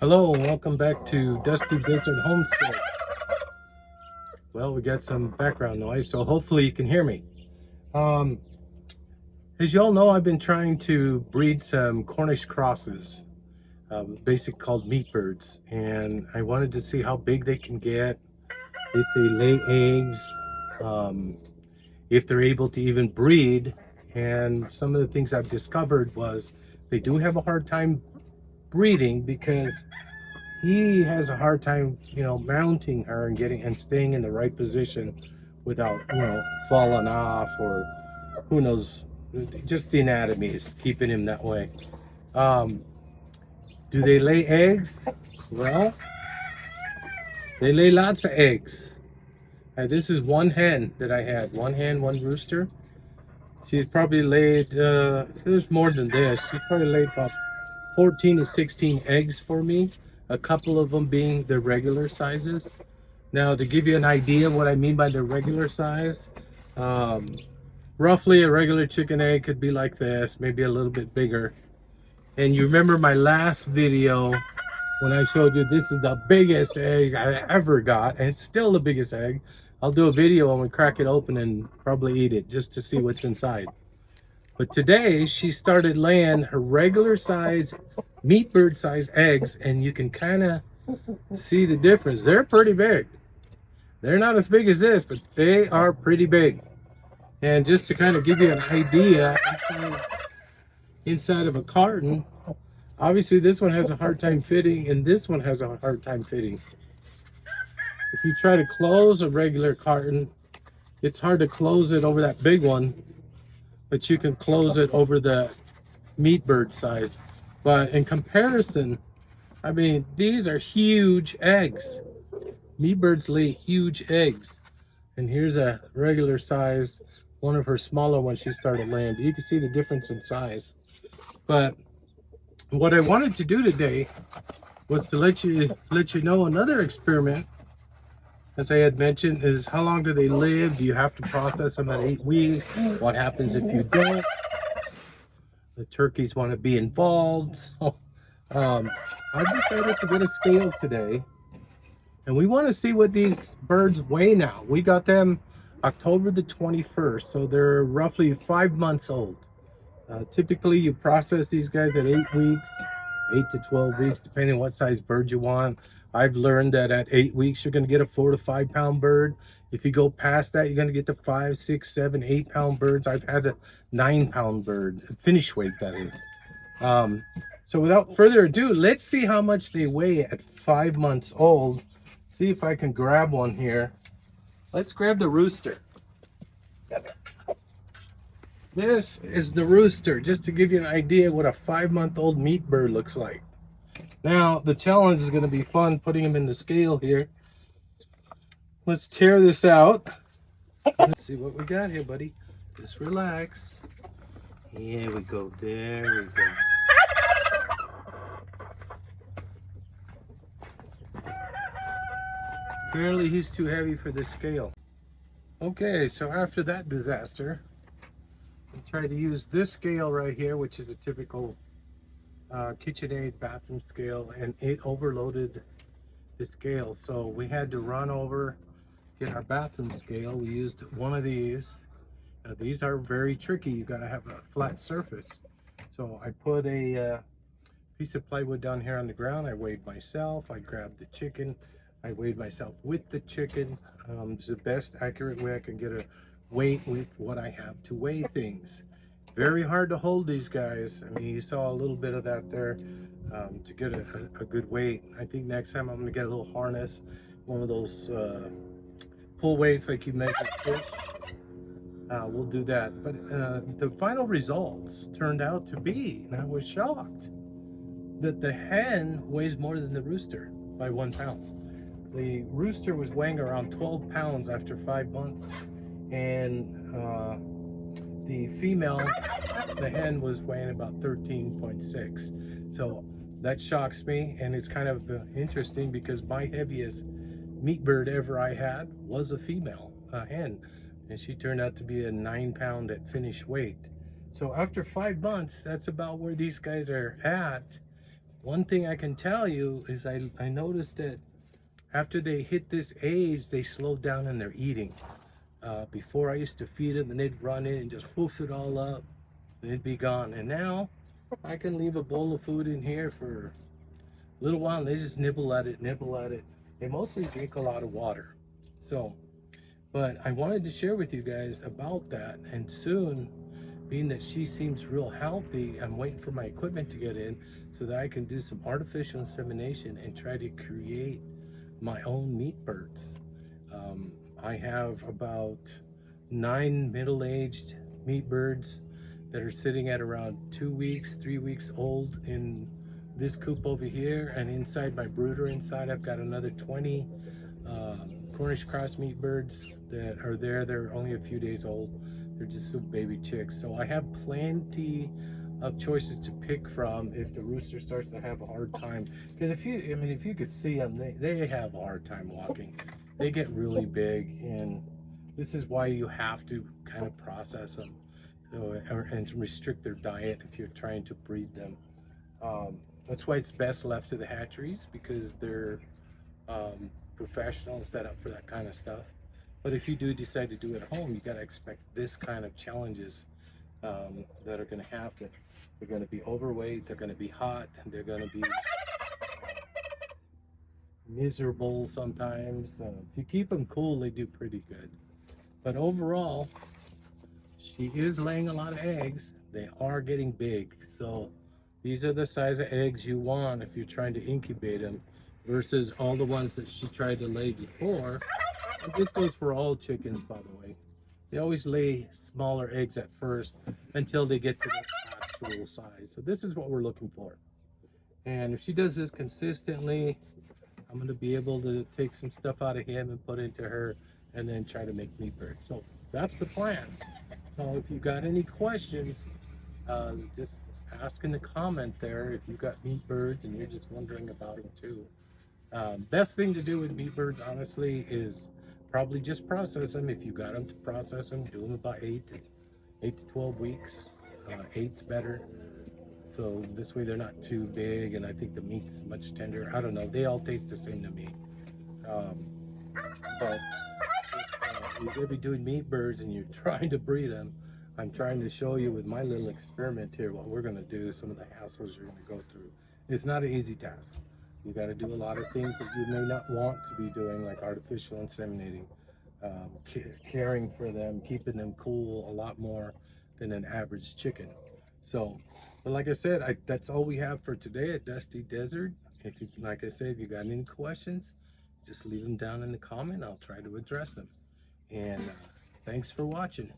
Hello and welcome back to Dusty Desert Homestead. Well, we got some background noise, so hopefully you can hear me. Um, as you all know, I've been trying to breed some Cornish crosses, basic called meat birds, and I wanted to see how big they can get, if they lay eggs, um, if they're able to even breed. And some of the things I've discovered was they do have a hard time breeding because he has a hard time, mounting her and getting and staying in the right position without, falling off, or who knows, just the anatomy is keeping him that way. Um, do they lay eggs? Well, they lay lots of eggs. This is one hen that I had, one hen, one rooster. She's probably laid, there's more than this. She's probably laid about 14 to 16 eggs for me, a couple of them being the regular sizes. Now, to give you an idea what I mean by the regular size, um, roughly a regular chicken egg could be like this, maybe a little bit bigger. And you remember my last video when I showed you this is the biggest egg I ever got, and it's still the biggest egg. I'll do a video when we crack it open and probably eat it just to see what's inside. But today she started laying her regular size, meat bird size eggs, and you can kind of see the difference. They're pretty big. They're not as big as this, but they are pretty big. And just to kind of give you an idea, inside of a carton, obviously this one has a hard time fitting, and this one has a hard time fitting. If you try to close a regular carton, it's hard to close it over that big one, but you can close it over the meat bird size. But in comparison, I mean, these are huge eggs. Meat birds lay huge eggs. And here's a regular size, one of her smaller ones she started laying. You can see the difference in size. But what I wanted to do today was to let you know another experiment. As I had mentioned, is how long do they live? Do you have to process them at 8 weeks? What happens if you don't? The turkeys want to be involved. So, I decided to get a scale today, and we want to see what these birds weigh now. We got them October the 21st, so they're roughly 5 months old. Typically, you process these guys at 8 weeks, 8 to 12 weeks, depending on what size bird you want. I've learned that at 8 weeks, you're going to get a 4 to 5 pound bird. If you go past that, you're going to get the 5, 6, 7, 8 pound birds. I've had a 9 pound bird, finish weight, that is. So without further ado, let's see how much they weigh at 5 months old. See if I can grab one here. Let's grab the rooster. This is the rooster, just to give you an idea what a 5-month-old meat bird looks like. Now, the challenge is going to be fun putting him in the scale here. Let's tear this out. Let's see what we got here, buddy. Just relax. Here we go. There we go. Apparently, he's too heavy for this scale. Okay, so after that disaster, I tried to use this scale right here, which is a typical KitchenAid bathroom scale, and it overloaded the scale. So we had to run over, get our bathroom scale. We used one of these. Now, these are very tricky. You got to have a flat surface. So I put a piece of plywood down here on the ground. I weighed myself. I grabbed the chicken. I weighed myself with the chicken. It's the best accurate way I can get a weight with what I have to weigh things. Very hard to hold these guys. I mean, you saw a little bit of that there, to get a good weight. I think next time I'm going to get a little harness, one of those pull weights like you measure fish. We'll do that. But the final results turned out to be, and I was shocked, that the hen weighs more than the rooster by 1 pound. The rooster was weighing around 12 pounds after 5 months, and the female, the hen, was weighing about 13.6. So that shocks me, and it's kind of interesting because my heaviest meat bird ever I had was a female, a hen, and she turned out to be a 9 pound at finish weight. So after 5 months, that's about where these guys are at. One thing I can tell you is I noticed that after they hit this age, they slow down in their eating. Before I used to feed them and they'd run in and just hoof it all up and it'd be gone. And now I can leave a bowl of food in here for a little while and they just nibble at it, nibble at it. They mostly drink a lot of water. So, but I wanted to share with you guys about that. And soon, being that she seems real healthy, I'm waiting for my equipment to get in so that I can do some artificial insemination and try to create my own meat birds. I have about 9 middle-aged meat birds that are sitting at around 2 weeks, 3 weeks old in this coop over here, and inside my brooder inside I've got another 20 Cornish cross meat birds that are there. They're only a few days old. They're just little baby chicks. So I have plenty of choices to pick from if the rooster starts to have a hard time. Because if you could see them, they have a hard time walking. They get really big, and this is why you have to kind of process them and restrict their diet if you're trying to breed them. That's why it's best left to the hatcheries, because they're professional set up for that kind of stuff. But if you do decide to do it at home, you got to expect this kind of challenges that are going to happen. They're going to be overweight, they're going to be hot, and they're going to be miserable sometimes. If you keep them cool, they do pretty good. But overall, she is laying a lot of eggs. They are getting big. So these are the size of eggs you want if you're trying to incubate them versus all the ones that she tried to lay before. And this goes for all chickens, by the way. They always lay smaller eggs at first until they get to the actual size. So this is what we're looking for. And if she does this consistently, I'm going to be able to take some stuff out of him and put into her and then try to make meat birds. So that's the plan. So if you got any questions, just ask in the comment there if you got meat birds and you're just wondering about them too. Best thing to do with meat birds, honestly, is probably just process them. If you got them to process them, do them about 8 to 12 weeks. Eight's better. So this way they're not too big, and I think the meat's much tender. I don't know. They all taste the same to me. But if you're going to be doing meat birds and you're trying to breed them, I'm trying to show you with my little experiment here what we're going to do, some of the hassles you're going to go through. It's not an easy task. You got to do a lot of things that you may not want to be doing, like artificial inseminating, caring for them, keeping them cool a lot more than an average chicken. So, but like I said, that's all we have for today at Dusty Desert. If you, like I said, if you got any questions, just leave them down in the comment. I'll try to address them. And thanks for watching.